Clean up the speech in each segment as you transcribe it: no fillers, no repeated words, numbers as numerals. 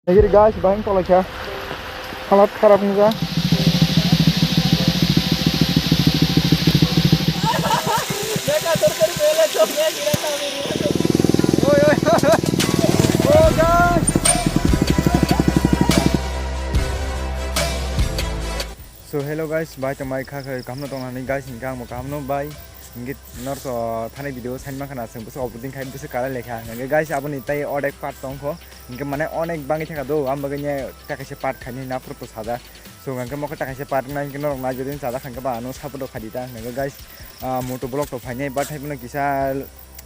Jadi guys, bahing tolak ya. Halat kharap nih. Oh guys. So hello guys, bye to my car. Kamu nonton nih guys, hingga mau kamu bye. Inggit nor so thane video sign ma kana sing busu uploading khai busu kala lekha nge guys aboni tai odek part tong ko inge mane onek bangi thaka do ambaganya takaise part khani na proto sada so nge mo ka takaise part na inge nor na jodin sada khanga ba no sapodo khadita nge guys moto blog to phane but hai bune kisa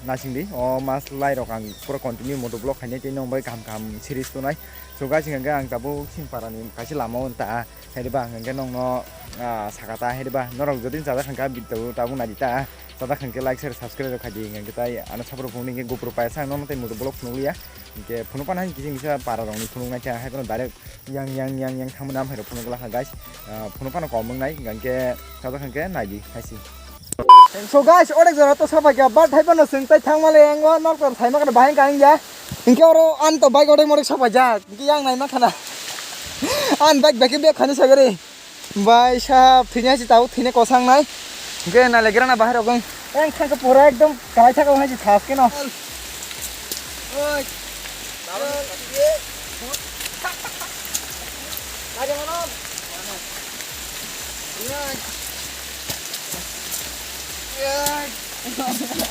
nasingdi o mas lai rok ang pura continue moto blog khane te nong bai kam series to nai so guys nge ang tabu sing parani kaisi lama unta hediba nge nong no sakata hediba norok jodin sada khanga bitu tabu nadita sada khangke like share subscribe khadi nge tai ana sapro phone nge gopro paisa no tai moto blog nulia nge phone pan han kising bisa para rong ni phone na cha hai kono direct yang thamna hai phone gala guys phone pan ko mong nai nge sada khangke naidi haisi so guys odek jara to sabai ga bat hai pan sing tai thangmale ango nor kor thai ma kana bahing kaing ja inke oro an to bike odek modek sabai ja inke yang nai ma kana an bike baki be khani sagare bai sa thine si tau thine ko sang nai Oke, nah lagi na bahar ogong. Yang kan kepura ekdom kahai cak ogong haji thas ke no. Oi. Aja mana?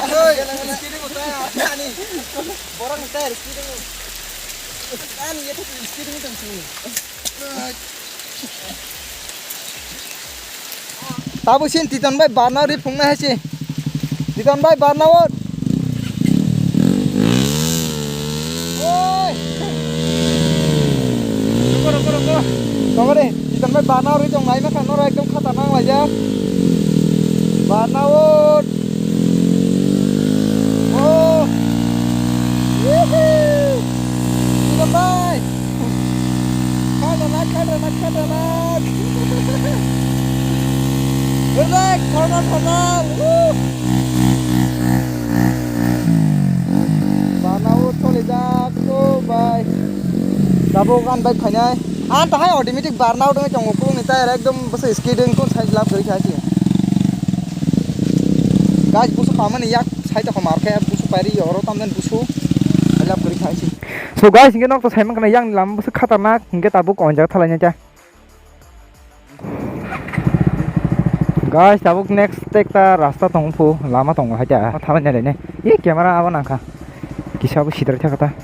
Oi, speeding ko tayo. Ani. Borang tayo speeding ko. Ani yeto speeding ko tansi. Tabu sin titan bai barna ri phungna hasi titan bai barna wo oi roko kamare titan bai barna ri jong nai ma kan ora ekdom khatarnak laja barna wo oh yuhu titan bai khatanak Relax, corner. Banao chole jak to bhai. Dabo kan bike khanai. An ta hai automatic barnao dong chong ko ni ta ekdom bas skidding ko sai lap kari khasi. Guys busu paman yak sai ta mar kha busu pari oro tamden busu lap kari khasi. So guys inge nok to sai man kana yang lam busu khatarnak inge tabu kon jak thalanya cha. Guys, tabuk next take ta rasta tongpu lama tong haja thaban jare ne ye camera awan angka kisabu sidar thakata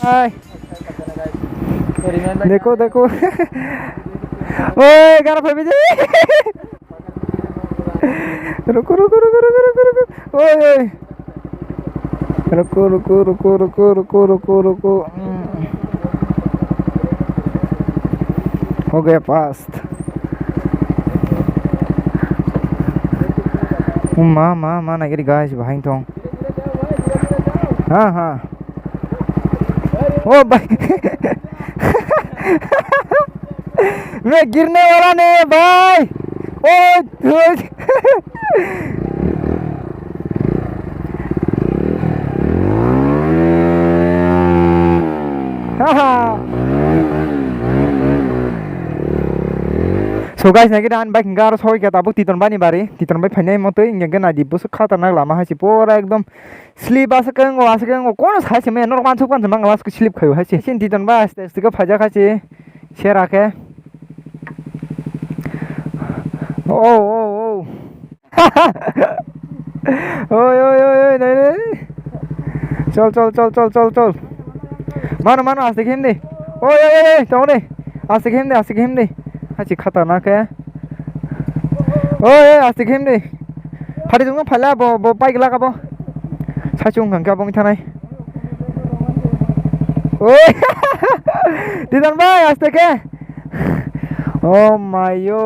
Hai देखो ओए गाना फेंक दे रुको ओए रुको हो गया पास माँ ना गिरी गाइस भाई तो हाँ ओ भाई मैं गिरने वाला नहीं भाई ओ So guys nagi dan bike ngar soi ka tabuk titon bani bari titon bai phainai moto ingge na di busu khatarnak lama hasi pura ekdom slip asakang kono hasi me nor man sukpan mang was ku slip khayo hasi sin titon ba aste aste ka phaja khasi share ke Oh. Oi, नहीं चल मानो आस्ते खेम दे ओए जाओ दे आस्ते खेम दे हाची खतरनाक है ओए आस्ते खेम दे फाटी दूंगा फला बो बाइक लगा बो साचुं गंगा बंग थानाय ओए दिदन भाई आस्ते के ओ मायो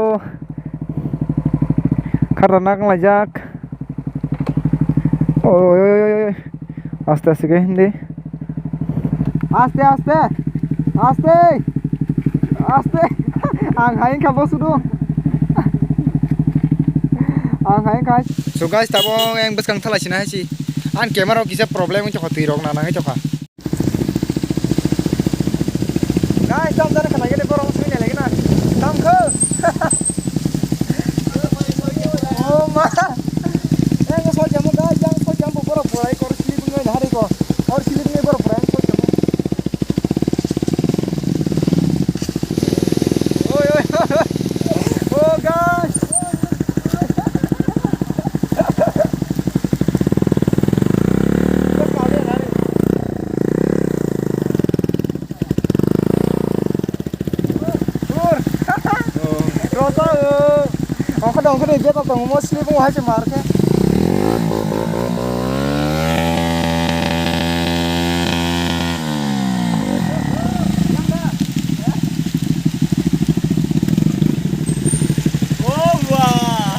खतरनाक मजाक ओए आस्ते के Hindi Aste aste. Aste. Aste. Ang hain ka bosu do. Ang hain kai. So guys tabong yang beskang thala sina hasi. An camera kisa problem ngi chokha tuirok na ngi chokha. Guys tam dana kana gede borong sini lagi na. Tam ke. Oh ma. Yang so jamu guys yang so jamu borong borai kor sili bungai na hari ko. Or sili bungai borong borai so jamu. Oi oi. Oh guys. Kadang dia tak tahu mau sleep mau aja marke. Oh wah.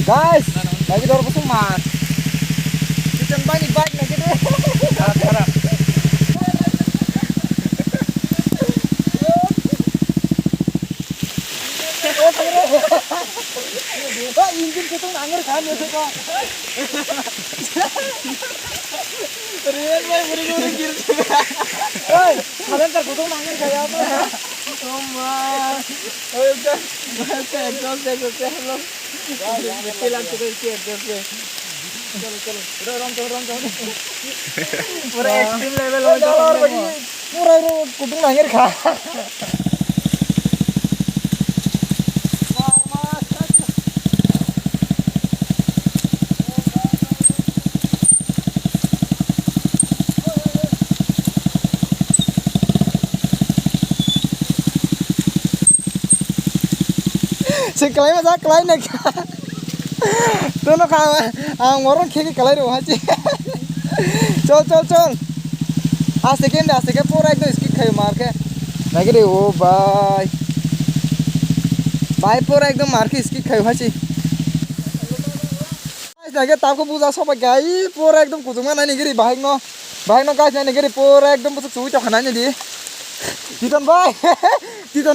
Guys, lagi dorong kesumat. Kita banyak lagi deh. Harap. Oh, injin kita anggur kan ya kok. Real beri gir. Oi, kalian terkutung anggur kayak apa? Oma. Oh, udah. Masa lo. Betul tuh sih chalo. Udah Pura extreme level pura kutung nangir kah? Si kelai masa kelai nek. Tuh no kah, orang kiki kelai ruh aja. Col. Asik pura itu skip kayu marke. Lagi deh, oh bye. Bye pura एकदम marke skip kayu aja. Lagi tapku buza sobat gay, pura एकदम kucuma nani giri bahik no guys nani giri pura एकदम busuk suwi cokananya di. Titon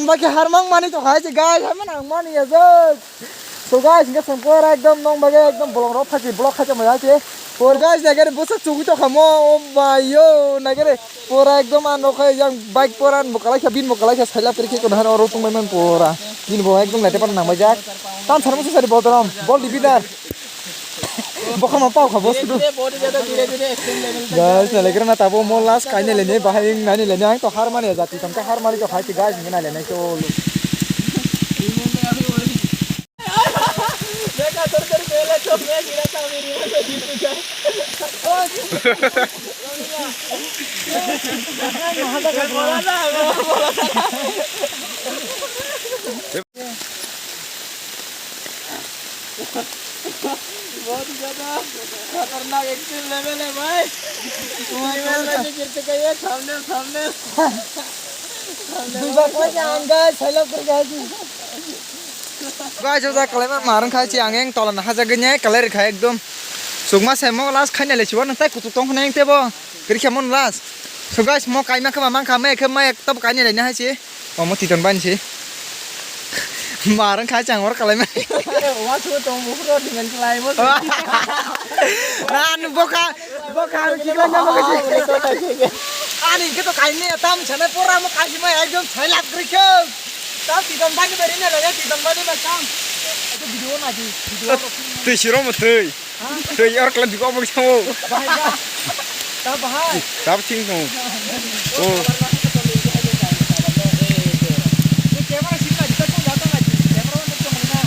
bye ke harmang mani cokai sih guys, harman harman ya guys. So guys, nggak sempur एकदम nong bagai एकदम blok aja mau aja. Pura guys nagere busuk suwi cokamo, oh bayo nagere pura एकदम ano kayak yang baik pura bukalai saya selap pergi ke dahan orang tung memang pura. Ini bawa एकदम lete pan nang bajak. Tan sarmu sih sari botol bol di bidar. Bukan apa bos itu. Guys, lagi karena tabu mau las kayaknya lene bahaya nani lene yang tuh harman ya jati tangka harman itu hati guys ini lene colo. बहुत ही ज्यादा खतरनाक extreme level है भाई level में गिरते गए सामने सामने guys chúng ta kalian marang khai chiang yang tolan haja genya kalian khai ekdom sugma semo las khanya le chiwan tai kutu tong khana yang tebo kiri khamon las so guys mo kai ma khama mang khame khama ek tab kai ne na chi o mo ti ton ban chi marang khai chiang war kalian wah tu tong bukro dengan selai bos nan boka kiklan nama ke ani ke to kai ne tam chana pura mo kai ma ekdom sai lap kiri kham tam ti ton ban ni beri ne la ti ton ban ni ma kam itu video na ji video tu siro mo tu or klan juga mo chamo tak bahai tap ching no oh camera सीधा जितना तो जाता ना camera में तो महीना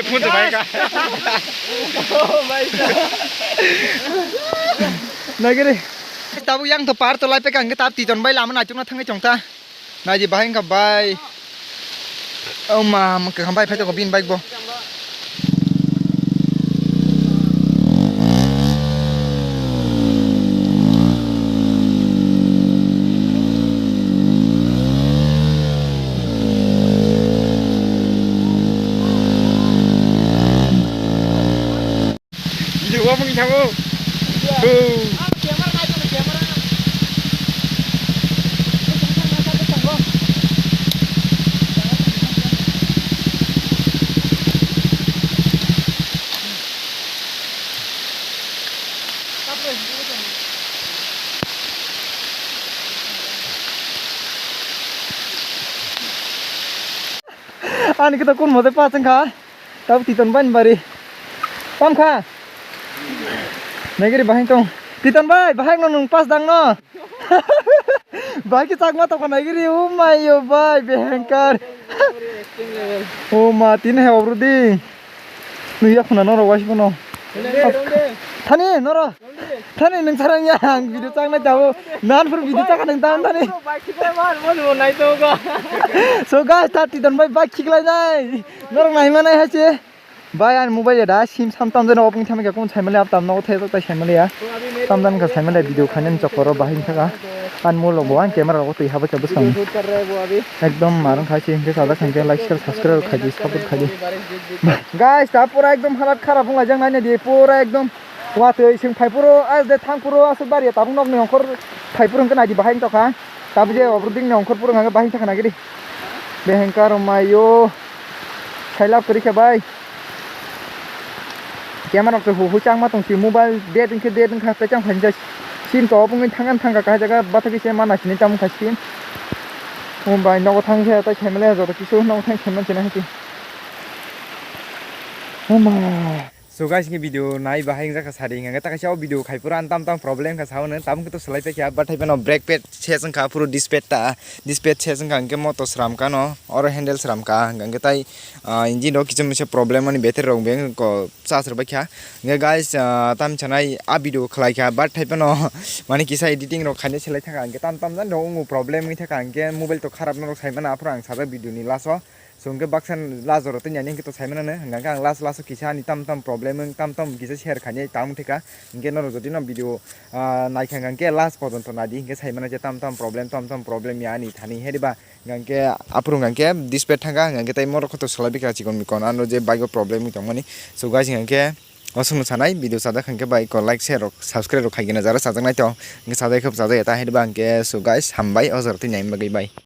pun terbaik kah oh my god nah gini tahu yang tepar tu lai pegang kita ti ton bai lama na chung na thang chong ta na ji bahing ka bai oh ma ma ka bai phai to ko bin bai bo Dua mungkin kamu. Camera ना तो camera Ani kita kun mode pasang kah? Tahu titon ban bari. Pam kah? Nagiri bahing tong. Titon bai, bahing nong pas dang no. Bahing kita ngah tong nagiri umay yo bai behengkar. Oh matin hai obrudi. Nuya kuna noro wash kuno. Thani noro. Thani neng sarang yang video cang na jauh. Nan pur video cang neng tan thani. So guys, titon bai bike kiklai nai. Noro nai mana hai sih? Bai an mobile ada sim sam tam jana opening tham ka kon chai male ap tam no the ta chai male ya tam dan ka chai male video khanen chokoro bahin thaka an mo lo boan camera ko tui haba chabus sang ekdom marang khai chi ke sada khang like share subscribe khaji support khaji guys ta pura ekdom halat kharap ong lajang nai de pura ekdom wa tui sing phai puro as de thang puro as bari ta bung nok ne ongkor phai puro kan aji bahin to kha ta buje obruding ne ongkor puro nga bahin thaka na giri behengkar mayo khailap kari ke bai camera to hu chang ma tong si mobile date in ke date in kha pe chang phan ja 신 또 뽕이 탕간 탕가 가자가 바닥이 제 만나 신이 짬 같이 bai no thang the ta khemle zo ki su no thang kheman chena hati oma so guys ki video nai bahai jaka sari nga ta ka chau video khai pura tam problem ka saun tam ki to selai pe kya but hai no brake pad che sang ka puro disc pad che sang ka ke moto sram ka no or handle sram ka nga tai engine no kichum se problem ani beter rong beng ko sa sar ba kya nga guys tam chanai a video khlai kya but hai no mane kisa editing ro khane selai thaka nga tam jan ro problem ni thaka nga mobile to kharap no sai mana apra ang sa video ni laso so nga baksan lazor to nyani to sai mana ne nga ang las kisa ni tam problem tam kisa share khane tam theka nga no jodi no video nai khang nga last porjonto nadi nga sai mana je tam problem ya ni thani hediba nga apru nga display thanga nga tai mor kho to selabi ka chikon mikon ano je bike problem mi tongani so guys nga osunu sanai video sada khangke bai ko like share subscribe ro khaigena jara sajang nai to nga sadai khop sajai ta hediba nga so guys hambai ozor tin nyai bagai bai